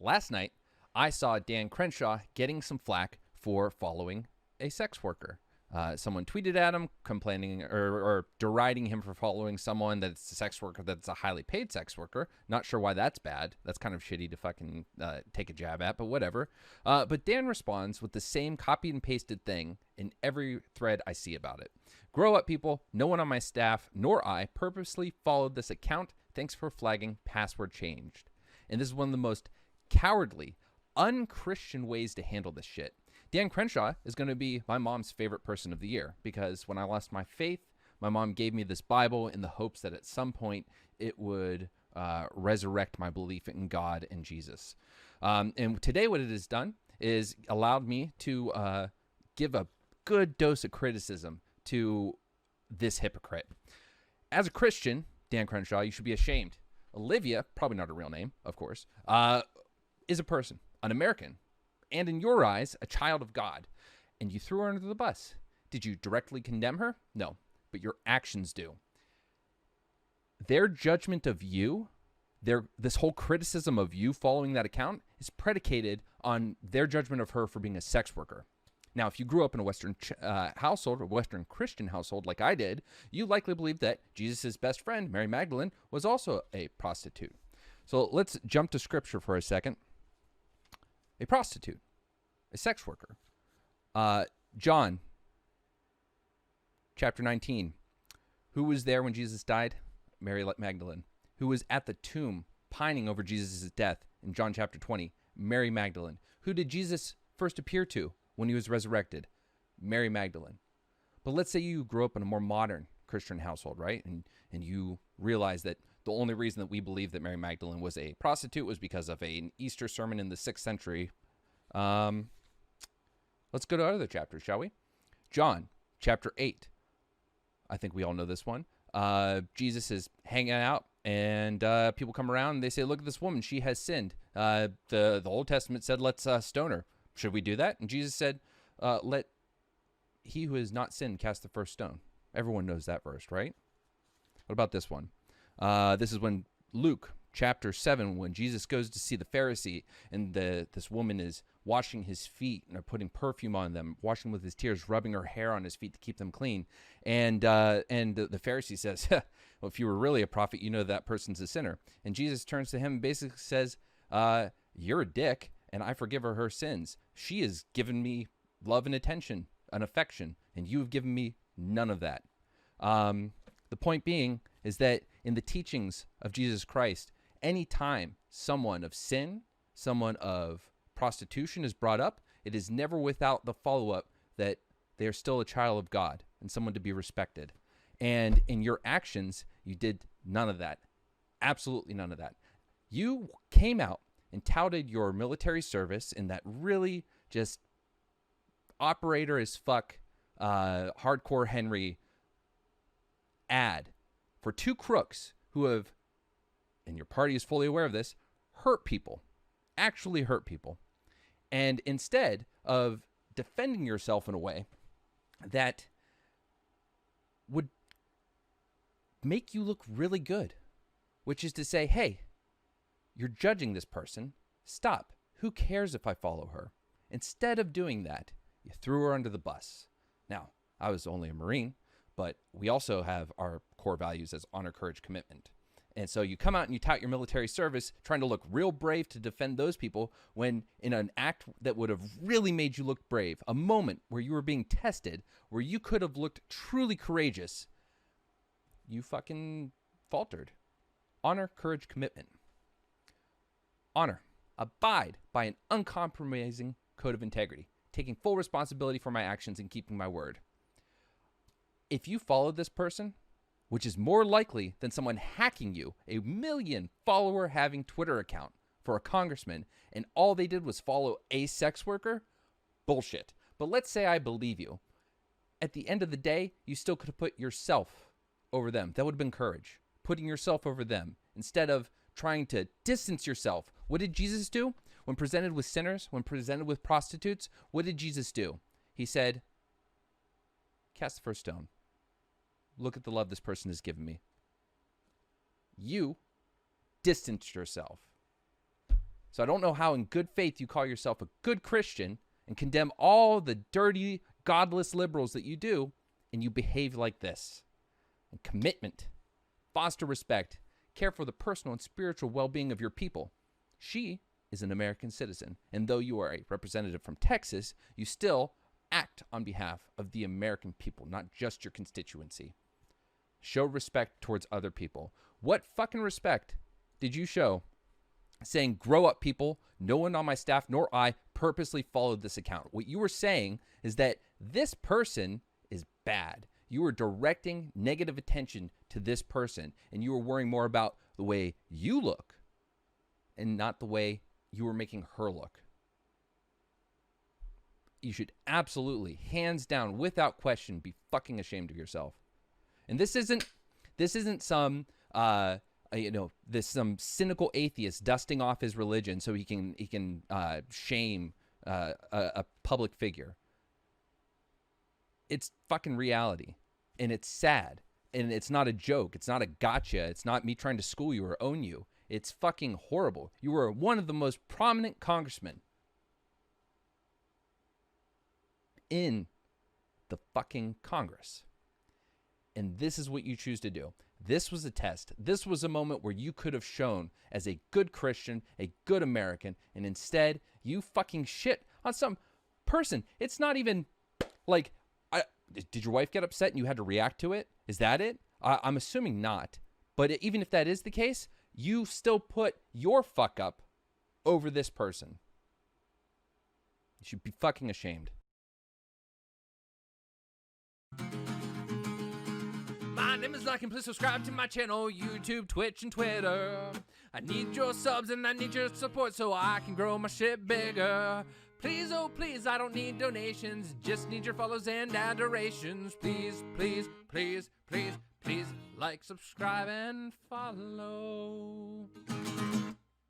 last night I saw Dan Crenshaw getting some flack for following a sex worker. Someone tweeted at him complaining or deriding him for following someone that's a sex worker that's a highly paid sex worker. Not sure why that's bad. That's kind of shitty to fucking take a jab at, but whatever. But Dan responds with the same copy and pasted thing in every thread I see about it. Grow up, people. No one on my staff nor I purposely followed this account. Thanks for flagging. Password changed. And this is one of the most cowardly, unchristian ways to handle this shit. Dan Crenshaw is going to be my mom's favorite person of the year because when I lost my faith, my mom gave me this Bible in the hopes that at some point it would resurrect my belief in God and Jesus. And today what it has done is allowed me to give a good dose of criticism to this hypocrite. As a Christian, Dan Crenshaw, you should be ashamed. Olivia, probably not a real name, of course, is a person, an American, and in your eyes, a child of God, and you threw her under the bus. Did you directly condemn her? No, but your actions do. Their judgment of you, this whole criticism of you following that account is predicated on their judgment of her for being a sex worker. Now, if you grew up in a Western household, or Western Christian household like I did, you likely believe that Jesus' best friend, Mary Magdalene, was also a prostitute. So let's jump to scripture for a second. A prostitute, a sex worker. John, chapter 19. Who was there when Jesus died? Mary Magdalene. Who was at the tomb pining over Jesus' death? In John chapter 20, Mary Magdalene. Who did Jesus first appear to when he was resurrected? Mary Magdalene. But let's say you grew up in a more modern Christian household, right? And you realize that the only reason that we believe that Mary Magdalene was a prostitute was because of an Easter sermon in the 6th century. Let's go to other chapters, shall we? John, chapter 8. I think we all know this one. Jesus is hanging out, and people come around, and they say, look at this woman. She has sinned. The Old Testament said, let's stone her. Should we do that? And Jesus said, let he who has not sinned cast the first stone. Everyone knows that verse, right? What about this one? This is when Luke chapter 7, when Jesus goes to see the Pharisee, and this woman is washing his feet and putting perfume on them, washing with his tears, rubbing her hair on his feet to keep them clean. And the Pharisee says, well, if you were really a prophet, you know that person's a sinner. And Jesus turns to him and basically says, you're a dick, and I forgive her sins. She has given me love and attention and affection, and you have given me none of that. The point being is that in the teachings of Jesus Christ, any time someone of sin, someone of prostitution is brought up, it is never without the follow-up that they are still a child of God and someone to be respected. And in your actions, you did none of that. Absolutely none of that. You came out and touted your military service in that really just operator as fuck, hardcore Henry ad for two crooks who have, and your party is fully aware of this, hurt people, actually hurt people. And instead of defending yourself in a way that would make you look really good, which is to say, hey, you're judging this person. Stop. Who cares if I follow her? Instead of doing that, you threw her under the bus. Now, I was only a Marine, but we also have our core values as honor, courage, commitment. And so you come out and you tout your military service, trying to look real brave to defend those people, when in an act that would have really made you look brave, a moment where you were being tested, where you could have looked truly courageous, you fucking faltered. Honor, courage, commitment. Honor. Abide by an uncompromising code of integrity, taking full responsibility for my actions and keeping my word. If you followed this person, which is more likely than someone hacking you, a 1 million follower having Twitter account for a congressman, and all they did was follow a sex worker, bullshit. But let's say I believe you. At the end of the day, you still could have put yourself over them. That would have been courage. Putting yourself over them instead of trying to distance yourself. What did Jesus do? When presented with sinners, when presented with prostitutes, what did Jesus do? He said, cast the first stone. Look at the love this person has given me. You distanced yourself. So I don't know how in good faith you call yourself a good Christian and condemn all the dirty, godless liberals that you do, and you behave like this. And commitment, foster respect, care for the personal and spiritual well-being of your people. She is an American citizen, and though you are a representative from Texas, you still act on behalf of the American people, not just your constituency. Show respect towards other people. What fucking respect did you show saying, grow up, people? No one on my staff nor I purposely followed this account. What you were saying is that this person is bad. You were directing negative attention to this person, and you were worrying more about the way you look and not the way you were making her look. You should absolutely, hands down, without question, be fucking ashamed of yourself. And this isn't some some cynical atheist dusting off his religion so he can shame a public figure. It's fucking reality, and it's sad, and it's not a joke. It's not a gotcha. It's not me trying to school you or own you. It's fucking horrible. You were one of the most prominent congressmen in the fucking Congress. And this is what you choose to do. This was a test. This was a moment where you could have shown as a good Christian, a good American, and instead you fucking shit on some person. It's not even like, did your wife get upset and you had to react to it? Is that it? I'm assuming not. But even if that is the case, you still put your fuck up over this person. You should be fucking ashamed. My name is Lucky, and please subscribe to my channel, YouTube, Twitch, and Twitter. I need your subs and I need your support so I can grow my shit bigger. Please, oh please, I don't need donations, just need your follows and adorations. Please, please, please, please, please, like, subscribe, and follow.